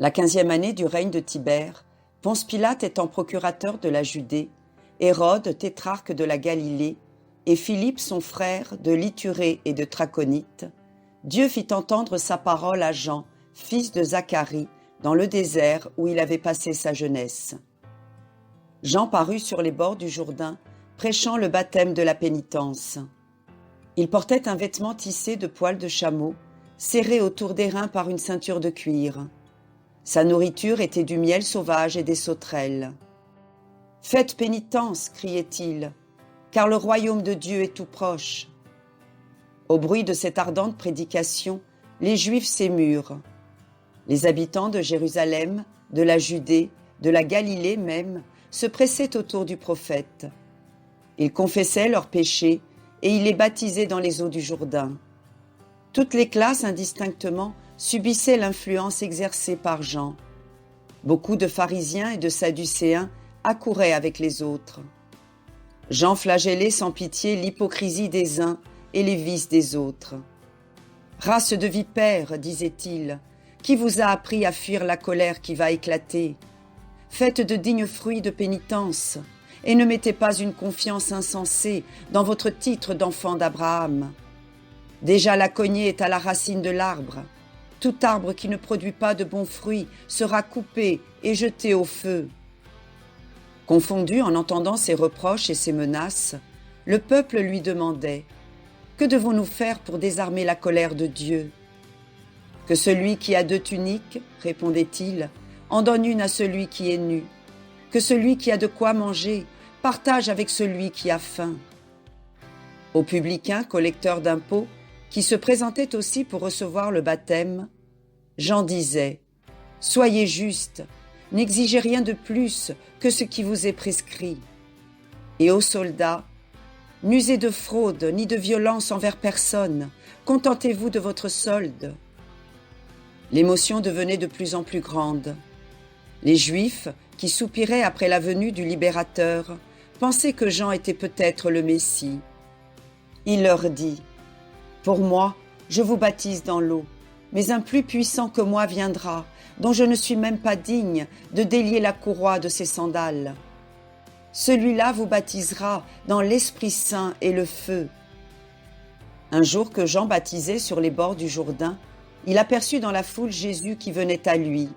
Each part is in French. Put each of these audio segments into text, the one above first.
La 15e année du règne de Tibère, Ponce Pilate étant procurateur de la Judée, Hérode, tétrarque de la Galilée, et Philippe, son frère, de l'Iturée et de Traconite, Dieu fit entendre sa parole à Jean, fils de Zacharie, dans le désert où il avait passé sa jeunesse. Jean parut sur les bords du Jourdain, prêchant le baptême de la pénitence. Il portait un vêtement tissé de poils de chameau, serré autour des reins par une ceinture de cuir. Sa nourriture était du miel sauvage et des sauterelles. « Faites pénitence !» criait-il, « car le royaume de Dieu est tout proche. » Au bruit de cette ardente prédication, les Juifs s'émurent. Les habitants de Jérusalem, de la Judée, de la Galilée même, se pressaient autour du prophète. Ils confessaient leurs péchés et ils les baptisaient dans les eaux du Jourdain. Toutes les classes indistinctement subissaient l'influence exercée par Jean. Beaucoup de pharisiens et de sadducéens accouraient avec les autres. Jean flagellait sans pitié l'hypocrisie des uns et les vices des autres. « Race de vipères, disait-il, qui vous a appris à fuir la colère qui va éclater? Faites de dignes fruits de pénitence et ne mettez pas une confiance insensée dans votre titre d'enfant d'Abraham. Déjà la cognée est à la racine de l'arbre. Tout arbre qui ne produit pas de bons fruits sera coupé et jeté au feu. » Confondu en entendant ces reproches et ces menaces, le peuple lui demandait « Que devons-nous faire pour désarmer la colère de Dieu ?» « Que celui qui a 2 tuniques, répondait-il, en donne une à celui qui est nu. Que celui qui a de quoi manger partage avec celui qui a faim. » Aux publicains, collecteurs d'impôts, qui se présentaient aussi pour recevoir le baptême, Jean disait « Soyez justes, n'exigez rien de plus que ce qui vous est prescrit. » Et aux soldats, « N'usez de fraude ni de violence envers personne, contentez-vous de votre solde. » L'émotion devenait de plus en plus grande. Les Juifs, qui soupiraient après la venue du Libérateur, pensaient que Jean était peut-être le Messie. Il leur dit « Pour moi, je vous baptise dans l'eau, mais un plus puissant que moi viendra, dont je ne suis même pas digne de délier la courroie de ses sandales. Celui-là vous baptisera dans l'Esprit Saint et le feu. » Un jour que Jean baptisait sur les bords du Jourdain, il aperçut dans la foule Jésus qui venait à lui.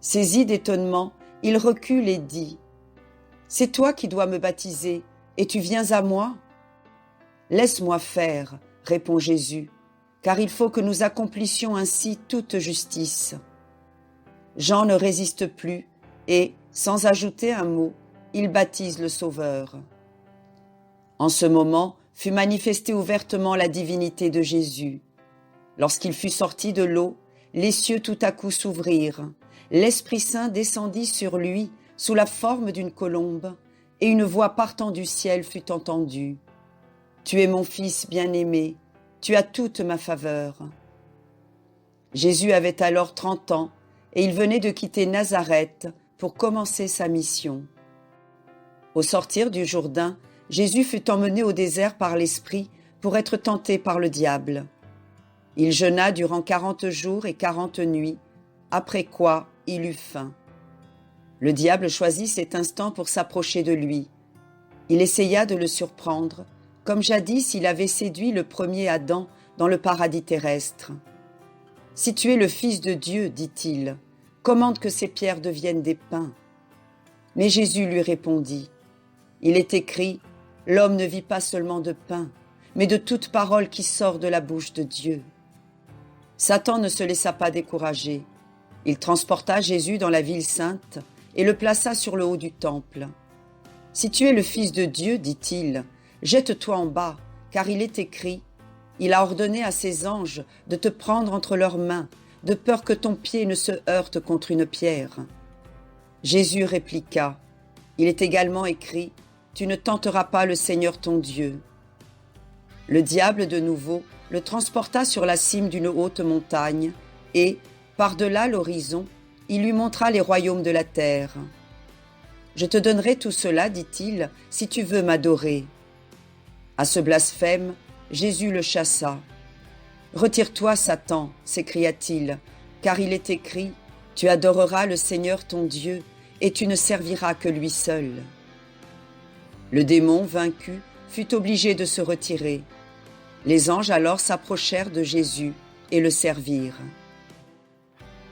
Saisi d'étonnement, il recule et dit « C'est toi qui dois me baptiser, et tu viens à moi ?»« Laisse-moi faire, » répond Jésus, « car il faut que nous accomplissions ainsi toute justice. » Jean ne résiste plus et, sans ajouter un mot, il baptise le Sauveur. En ce moment fut manifestée ouvertement la divinité de Jésus. Lorsqu'il fut sorti de l'eau, les cieux tout à coup s'ouvrirent. L'Esprit Saint descendit sur lui sous la forme d'une colombe, et une voix partant du ciel fut entendue. « Tu es mon Fils bien-aimé, tu as toute ma faveur. » Jésus avait alors 30 ans, et il venait de quitter Nazareth pour commencer sa mission. Au sortir du Jourdain, Jésus fut emmené au désert par l'Esprit pour être tenté par le diable. Il jeûna durant 40 jours et 40 nuits, après quoi il eut faim. Le diable choisit cet instant pour s'approcher de lui. Il essaya de le surprendre, comme jadis il avait séduit le premier Adam dans le paradis terrestre. « Si tu es le Fils de Dieu, dit-il, commande que ces pierres deviennent des pains. » Mais Jésus lui répondit, « Il est écrit, l'homme ne vit pas seulement de pain, mais de toute parole qui sort de la bouche de Dieu. » Satan ne se laissa pas décourager. Il transporta Jésus dans la ville sainte et le plaça sur le haut du temple. « Si tu es le Fils de Dieu, dit-il, jette-toi en bas, car il est écrit, il a ordonné à ses anges de te prendre entre leurs mains, de peur que ton pied ne se heurte contre une pierre. » Jésus répliqua, « Il est également écrit, tu ne tenteras pas le Seigneur ton Dieu. » Le diable, de nouveau, le transporta sur la cime d'une haute montagne et, par-delà l'horizon, il lui montra les royaumes de la terre. « Je te donnerai tout cela, dit-il, si tu veux m'adorer. » À ce blasphème, Jésus le chassa. « Retire-toi, Satan, s'écria-t-il, car il est écrit, Tu adoreras le Seigneur ton Dieu, et tu ne serviras que lui seul. » Le démon, vaincu, fut obligé de se retirer. Les anges alors s'approchèrent de Jésus et le servirent.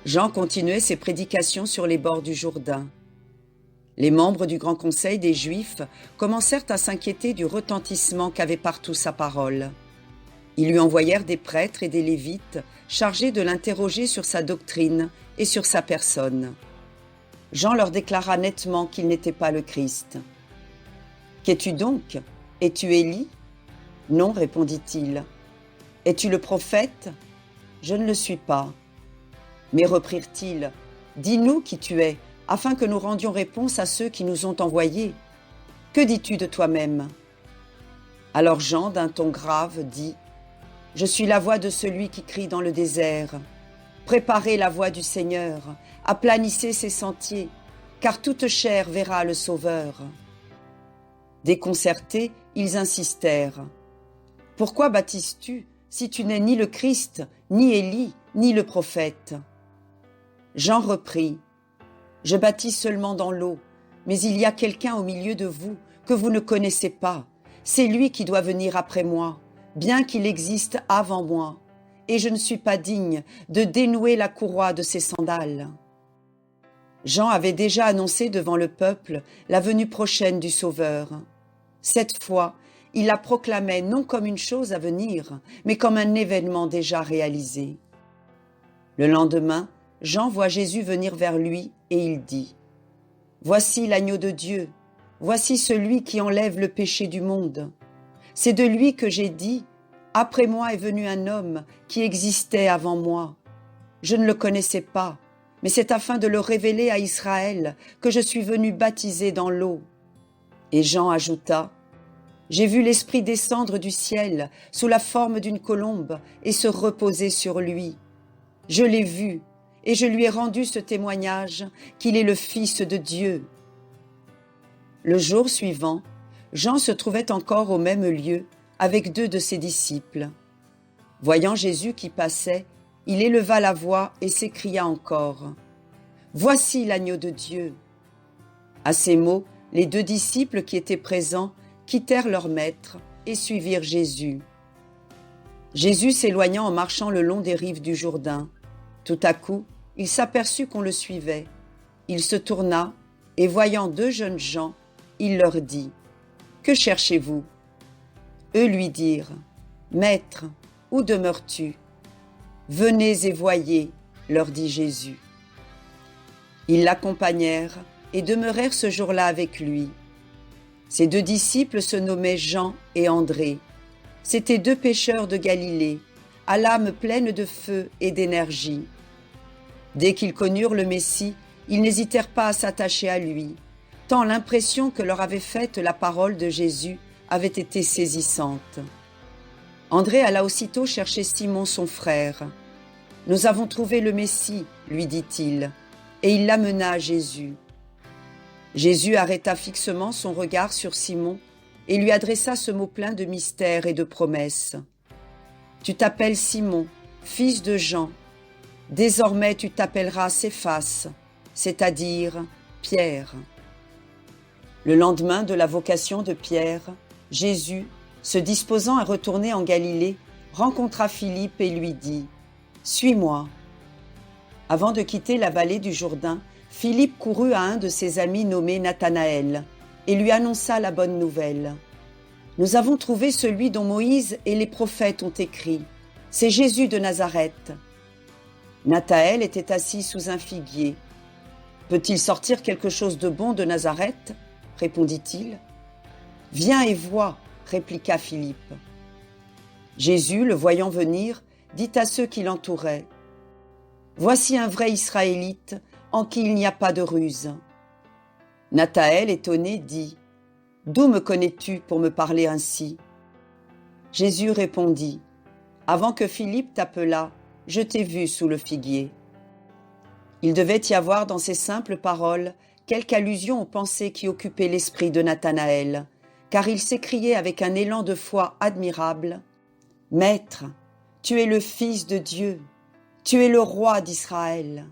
Jean continuait ses prédications sur les bords du Jourdain. Les membres du Grand Conseil des Juifs commencèrent à s'inquiéter du retentissement qu'avait partout sa parole. Ils lui envoyèrent des prêtres et des lévites chargés de l'interroger sur sa doctrine et sur sa personne. Jean leur déclara nettement qu'il n'était pas le Christ. « Qu'es-tu donc? Es-tu Élie » ? « Non, répondit-il. »« Es-tu le prophète ? » ?»« Je ne le suis pas. » Mais reprirent-ils, « Dis-nous qui tu es, afin que nous rendions réponse à ceux qui nous ont envoyés. Que dis-tu de toi-même » Alors Jean, d'un ton grave, dit, « Je suis la voix de celui qui crie dans le désert. Préparez la voie du Seigneur, aplanissez ses sentiers, car toute chair verra le Sauveur. » Déconcertés, ils insistèrent. « Pourquoi baptises-tu si tu n'es ni le Christ, ni Élie, ni le prophète ?» Jean reprit, « Je baptise seulement dans l'eau, mais il y a quelqu'un au milieu de vous que vous ne connaissez pas. C'est lui qui doit venir après moi, bien qu'il existe avant moi, et je ne suis pas digne de dénouer la courroie de ses sandales. » Jean avait déjà annoncé devant le peuple la venue prochaine du Sauveur. Cette fois, il la proclamait non comme une chose à venir, mais comme un événement déjà réalisé. Le lendemain, Jean voit Jésus venir vers lui et il dit, « Voici l'agneau de Dieu, voici celui qui enlève le péché du monde. C'est de lui que j'ai dit, « Après moi est venu un homme qui existait avant moi. Je ne le connaissais pas, mais c'est afin de le révéler à Israël que je suis venu baptiser dans l'eau. » Et Jean ajouta, « J'ai vu l'Esprit descendre du ciel sous la forme d'une colombe et se reposer sur lui. Je l'ai vu et je lui ai rendu ce témoignage qu'il est le Fils de Dieu. » Le jour suivant, Jean se trouvait encore au même lieu avec 2 de ses disciples. Voyant Jésus qui passait, il éleva la voix et s'écria encore, « Voici l'agneau de Dieu !» À ces mots, les 2 disciples qui étaient présents quittèrent leur maître et suivirent Jésus. Jésus s'éloignant en marchant le long des rives du Jourdain. Tout à coup, il s'aperçut qu'on le suivait. Il se tourna et voyant 2 jeunes gens, il leur dit, « Que cherchez-vous » Eux lui dirent, « Maître, où demeures-tu » ? « Venez et voyez, leur dit Jésus. Ils l'accompagnèrent et demeurèrent ce jour-là avec lui. Ces 2 disciples se nommaient Jean et André. C'étaient 2 pêcheurs de Galilée, à l'âme pleine de feu et d'énergie. Dès qu'ils connurent le Messie, ils n'hésitèrent pas à s'attacher à lui, tant l'impression que leur avait faite la parole de Jésus avait été saisissante. André alla aussitôt chercher Simon son frère. « Nous avons trouvé le Messie, lui dit-il, et il l'amena à Jésus. » Jésus arrêta fixement son regard sur Simon et lui adressa ce mot plein de mystère et de promesses. « Tu t'appelles Simon, fils de Jean. Désormais tu t'appelleras Céphas, c'est-à-dire Pierre. » Le lendemain de la vocation de Pierre, Jésus, se disposant à retourner en Galilée, rencontra Philippe et lui dit « Suis-moi » Avant de quitter la vallée du Jourdain, Philippe courut à un de ses amis nommé Nathanaël et lui annonça la bonne nouvelle. « Nous avons trouvé celui dont Moïse et les prophètes ont écrit. C'est Jésus de Nazareth. » Nathanaël était assis sous un figuier. « Peut-il sortir quelque chose de bon de Nazareth ?» répondit-il. « Viens et vois » répliqua Philippe. Jésus, le voyant venir, dit à ceux qui l'entouraient, « Voici un vrai Israélite en qui il n'y a pas de ruse. » Nathanaël, étonné, dit, « D'où me connais-tu pour me parler ainsi ?» Jésus répondit, « Avant que Philippe t'appelât, je t'ai vu sous le figuier. » Il devait y avoir dans ces simples paroles quelque allusion aux pensées qui occupaient l'esprit de Nathanaël, car il s'écriait avec un élan de foi admirable, « Maître, tu es le Fils de Dieu, tu es le roi d'Israël. »